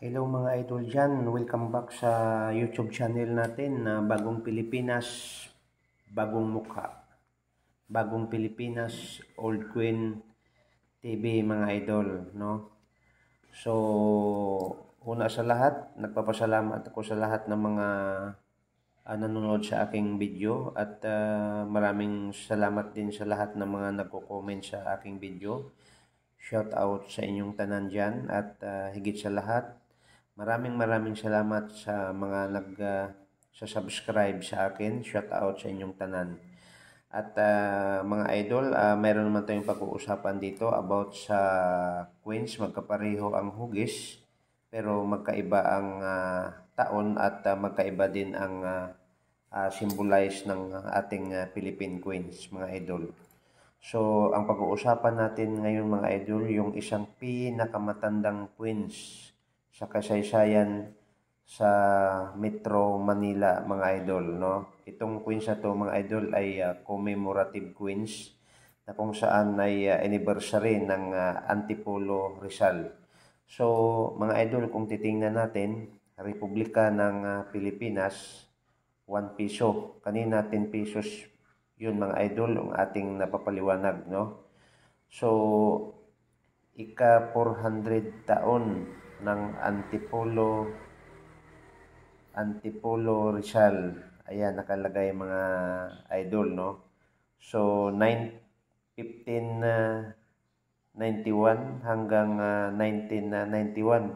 Hello mga idol dyan, welcome back sa YouTube channel natin na Bagong Pilipinas, Bagong Mukha. Bagong Pilipinas, Old Queen TV mga idol, no? So, una sa lahat, nagpapasalamat ako sa lahat ng mga nanonood sa aking video at maraming salamat din sa lahat ng mga nagko-comment sa aking video. Shout out sa inyong tanan dyan at higit sa lahat, maraming salamat sa mga sa-subscribe sa akin. Shout out sa inyong tanan. At mga idol, mayroon naman tayong pag-uusapan dito about sa queens. Magkapareho ang hugis pero magkaiba ang taon at magkaiba din ang symbolize ng ating Philippine queens, mga idol. So, ang pag-uusapan natin ngayon mga idol, yung isang pinakamatandang queens sa kasaysayan sa Metro Manila mga idol, no? Itong queens na to mga idol ay commemorative queens na kung saan ay anniversary ng Antipolo Rizal. So, mga idol, kung titingnan natin, Republika ng Pilipinas, 1 piso. Kanina 10 pesos yun mga idol, ang ating napapaliwanag, no? So, ika-400 taon ng Antipolo Rizal. Ayan, nakalagay mga idol, no? So, 1591 hanggang 1991.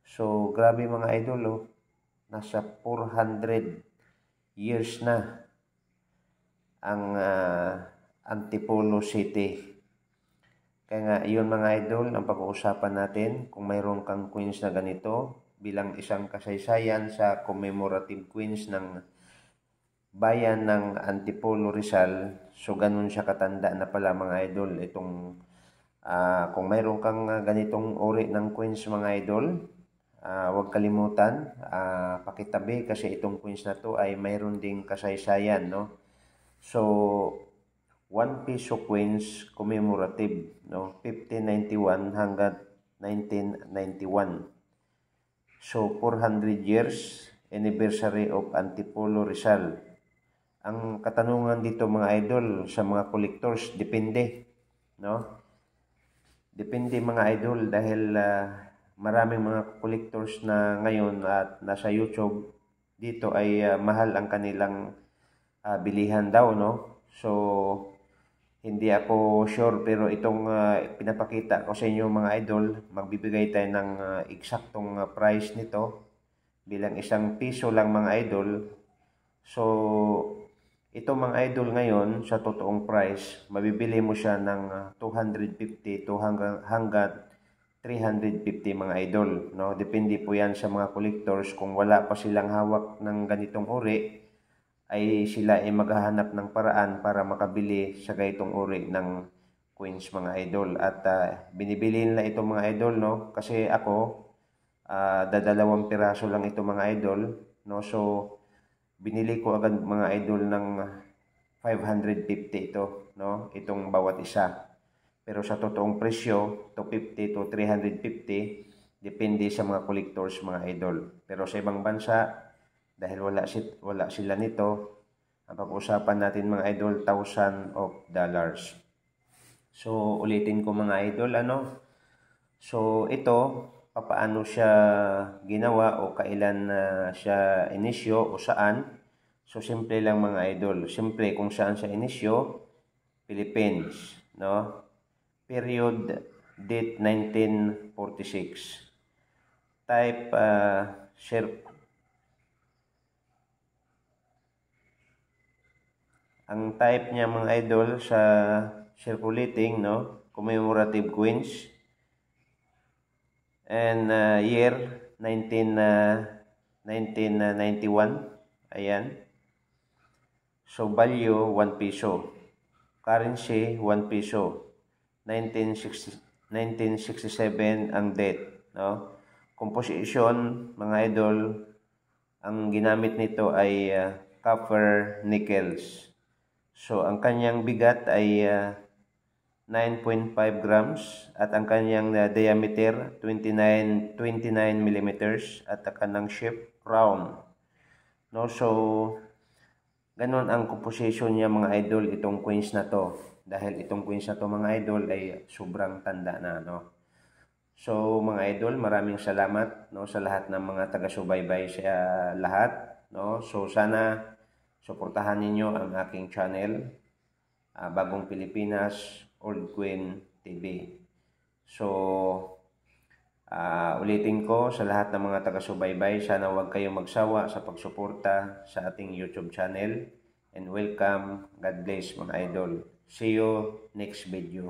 So, grabe mga idol, oh. Nasa 400 years na ang Antipolo City. Kaya nga, yun mga idol, ang pag-uusapan natin. Kung mayroon kang queens na ganito, bilang isang kasaysayan sa commemorative queens ng bayan ng Antipolo Rizal, so ganun siya katanda na pala mga idol. Itong, kung mayroon kang ganitong uri ng queens mga idol, huwag kalimutan, pakitabi kasi itong queens na to ay mayroon ding kasaysayan, no? So, 1 peso queens commemorative, no? 1591 hanggang 1991. So, 400 years anniversary of Antipolo Rizal. Ang katanungan dito mga idol sa mga collectors, depende, no? Depende mga idol dahil maraming mga collectors na ngayon at nasa YouTube dito ay mahal ang kanilang bilihan daw, no? So, hindi ako sure pero itong pinapakita ko sa inyo mga idol, magbibigay tayo ng eksaktong price nito bilang 1 piso lang mga idol. So, ito mga idol ngayon sa totoong price, mabibili mo siya ng 250 to hanggang 350 mga idol, no? Depende po yan sa mga collectors. Kung wala pa silang hawak ng ganitong uri, ay sila ay maghahanap ng paraan para makabili sa ganitong uri ng queens mga idol. At binibili nila ito mga idol, no? Kasi ako, dadalawang piraso lang ito mga idol, no? So, binili ko agad mga idol ng 550 ito, no? Itong bawat isa. Pero sa totoong presyo, 250 to 350, depende sa mga collectors mga idol. Pero sa ibang bansa, dahil wala sila nito, ang pag-usapan natin mga idol, $1,000. So, ulitin ko mga idol, ano? So, ito, papaano siya ginawa o kailan siya inisyo o saan? So, simple lang mga idol. Simple kung saan siya inisyo, Philippines, no? Period, date 1946. Type, share. Ang type niya mga idol sa circulating, no? Commemorative queens. And year 1991. Ayan. So value 1 peso. Currency 1 peso. 1967 ang date, no? Composition mga idol, ang ginamit nito ay copper nickels. So ang kanyang bigat ay 9.5 grams at ang kanyang diameter 29 millimeters at ang kanyang shape round. No, so ganon ang composition niya mga idol, itong queens na to. Dahil itong queens na to mga idol ay sobrang tanda na, no. So mga idol, maraming salamat, no, sa lahat ng mga taga-subaybay sa lahat, no. So sana suportahan ninyo ang aking channel, Bagong Pilipinas Old Queen TV. So ulitin ko sa lahat ng mga taga-subaybay, sana huwag kayong magsawa sa pagsuporta sa ating YouTube channel. And welcome. God bless mga idol. See you next video.